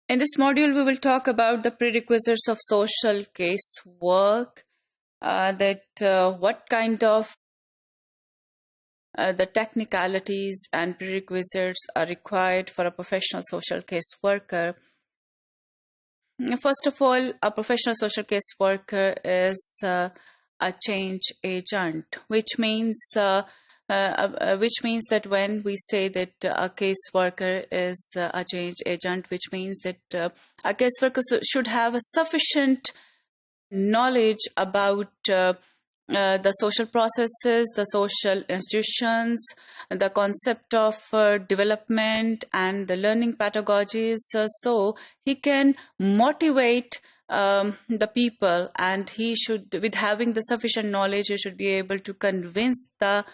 In this module, we will talk about the prerequisites of social case work, what kind of the technicalities and prerequisites are required for a professional social case worker. First of all, a professional social case worker is a change agent, which means that when we say that a case worker is a change agent, which means that a case worker should have a sufficient knowledge about the social processes, the social institutions, the concept of development and the learning pedagogies, so he can motivate the people, and he should, with having the sufficient knowledge, he should be able to convince the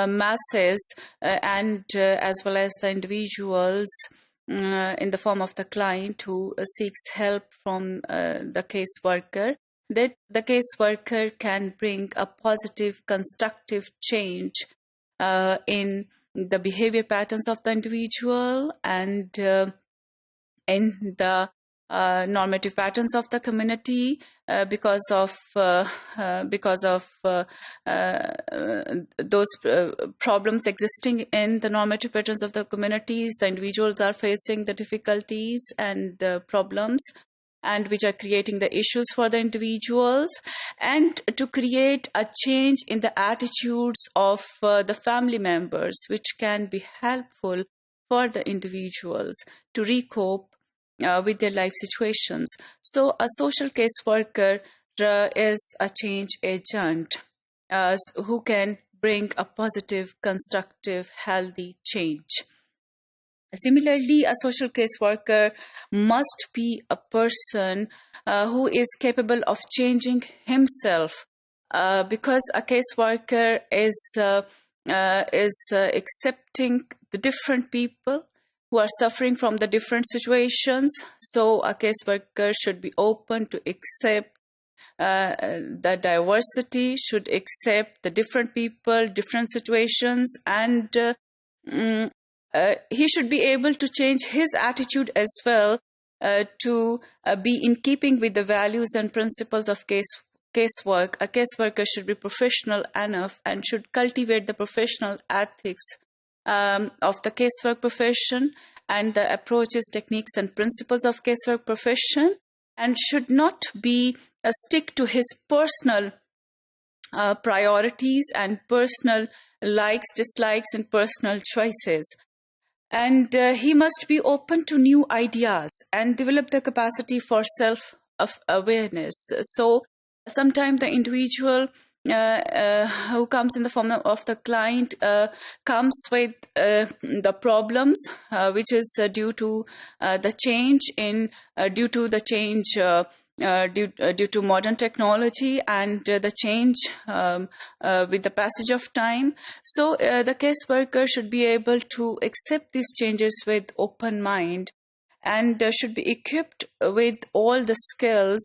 masses and as well as the individuals in the form of the client who seeks help from the case worker, that the case worker can bring a positive, constructive change in the behavior patterns of the individual and in the normative patterns of the community because of those problems existing in the normative patterns of the communities. The individuals are facing the difficulties and the problems, and which are creating the issues for the individuals, and to create a change in the attitudes of the family members, which can be helpful for the individuals to recope with their life situations. So a social case worker is a change agent who can bring a positive, constructive, healthy change. Similarly, a social case worker must be a person who is capable of changing himself, because a case worker is accepting the different people who are suffering from the different situations. So a case worker should be open to accept the diversity, should accept the different people, different situations, and he should be able to change his attitude as well to be in keeping with the values and principles of casework. A caseworker should be professional enough and should cultivate the professional ethics of the casework profession and the approaches, techniques, and principles of casework profession, and should not be stick to his personal priorities and personal likes, dislikes, and personal choices. And he must be open to new ideas and develop the capacity for self-awareness. So sometimes the individual who comes in the form of the client comes with the problems which is due to the change due to modern technology and the change with the passage of time. So the case worker should be able to accept these changes with open mind and should be equipped with all the skills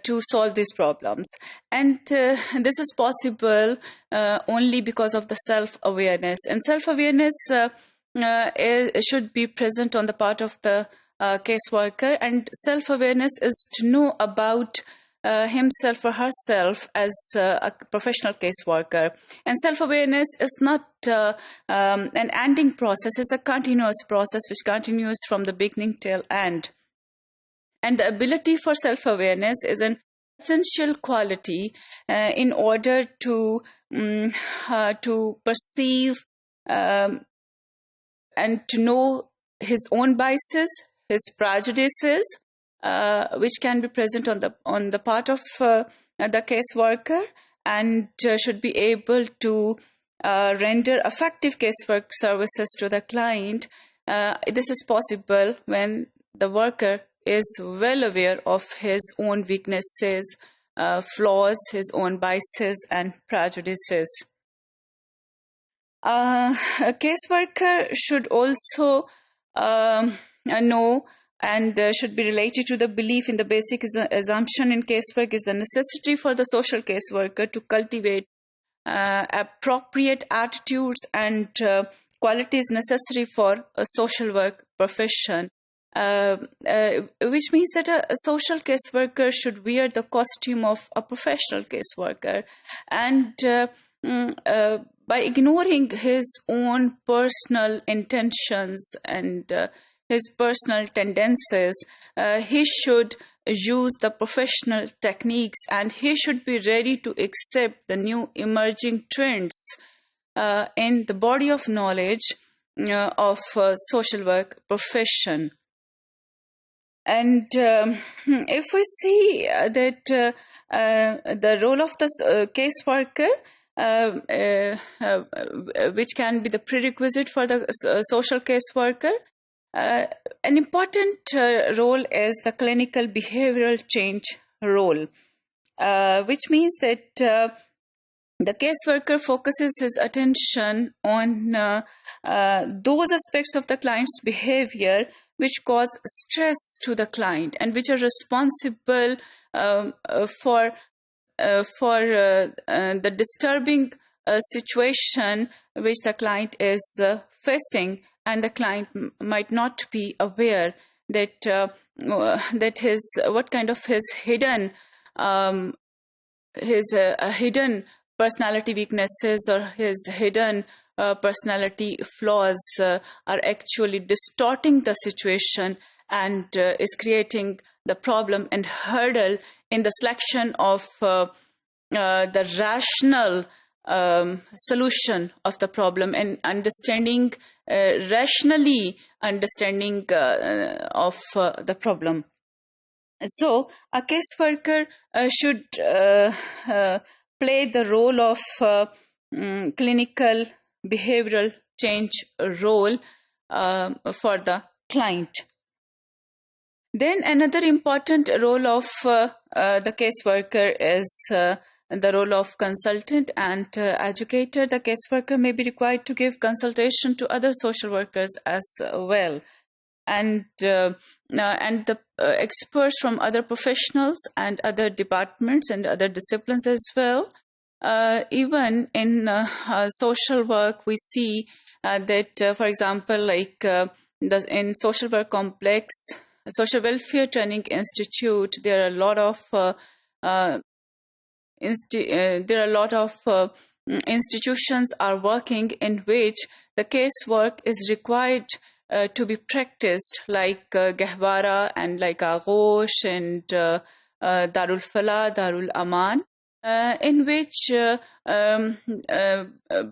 to solve these problems. And this is possible only because of the self-awareness. And self-awareness should be present on the part of the caseworker. And self-awareness is to know about himself or herself as a professional caseworker. And self-awareness is not an ending process, it's a continuous process which continues from the beginning till end. And the ability for self-awareness is an essential quality in order to perceive and to know his own biases, his prejudices, which can be present on the part of the caseworker, and should be able to render effective casework services to the client. This is possible when the worker is well aware of his own weaknesses, flaws, his own biases and prejudices. A caseworker should also know and should be related to the belief in the basic assumption in casework is the necessity for the social caseworker to cultivate appropriate attitudes and qualities necessary for a social work profession. which means that a social caseworker should wear the costume of a professional caseworker. And by ignoring his own personal intentions and his personal tendencies, he should use the professional techniques, and he should be ready to accept the new emerging trends in the body of knowledge of social work profession. And if we see that the role of the caseworker, which can be the prerequisite for the social caseworker, an important role is the clinical behavioral change role, which means that the caseworker focuses his attention on those aspects of the client's behavior which cause stress to the client and which are responsible for the disturbing situation which the client is facing, and the client might not be aware that what kind of his hidden personality weaknesses or his hidden personality flaws are actually distorting the situation and is creating the problem and hurdle in the selection of the rational solution of the problem and rationally understanding of the problem. So a caseworker should play the role of clinical behavioral change role for the client. Then another important role of the caseworker is the role of consultant and educator. The caseworker may be required to give consultation to other social workers as well, and the experts from other professionals and other departments and other disciplines as well. Even in social work, we see that, for example, like in social work complex, Social Welfare Training Institute, there are a lot of institutions are working in which the casework is required to be practiced, like Gehwara and like Aghosh and Darul Falah, Darul Aman, in which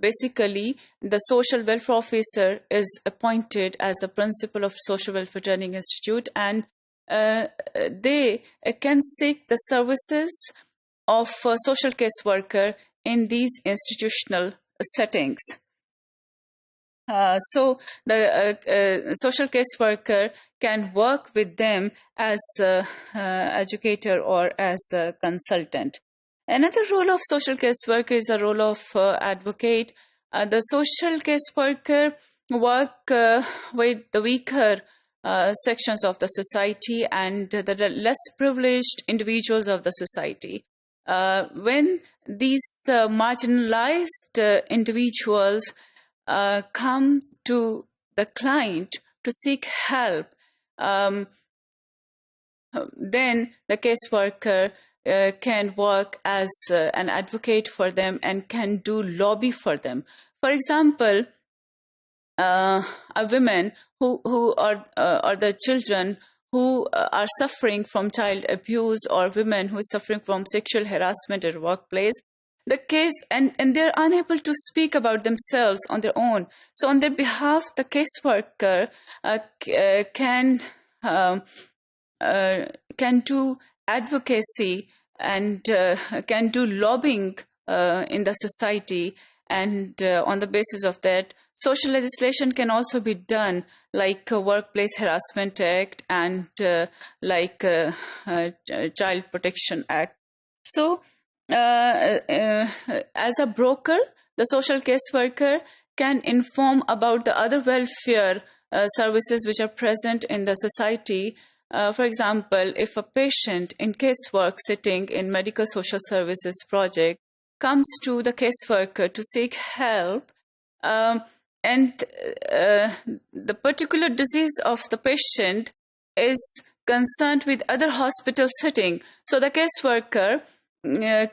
basically the social welfare officer is appointed as the principal of Social Welfare Training Institute, and they can seek the services of a social caseworker in these institutional settings. So the social caseworker can work with them as educator or as a consultant. Another role of social caseworker is a role of advocate. The social caseworker work with the weaker sections of the society and the less privileged individuals of the society. When these marginalized individuals come to the client to seek help, then the caseworker can work as an advocate for them and can do lobby for them. For example, a women who are the children who are suffering from child abuse, or women who are suffering from sexual harassment at workplace, the case and they're unable to speak about themselves on their own. So on their behalf, the caseworker can do advocacy and can do lobbying in the society, and on the basis of that, social legislation can also be done, like Workplace Harassment Act and like Child Protection Act. So as a broker, the social caseworker can inform about the other welfare services which are present in the society. For example, if a patient in casework sitting in medical social services project comes to the caseworker to seek help, and the particular disease of the patient is concerned with other hospital setting. So the caseworker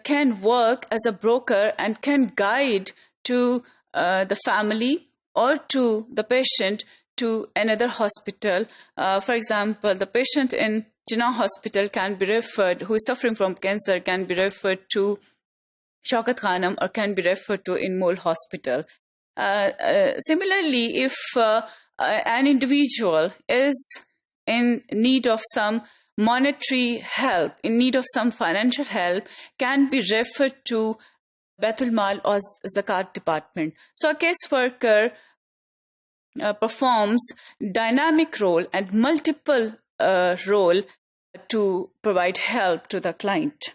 can work as a broker and can guide to the family or to the patient to another hospital. For example, the patient in Jinnah Hospital can be referred, who is suffering from cancer, can be referred to Shaukat Khanam or can be referred to in Mole Hospital. Similarly, if an individual is in need of some monetary help, in need of some financial help, can be referred to Baitul Mal or Zakat department. So a caseworker performs dynamic role and multiple role to provide help to the client.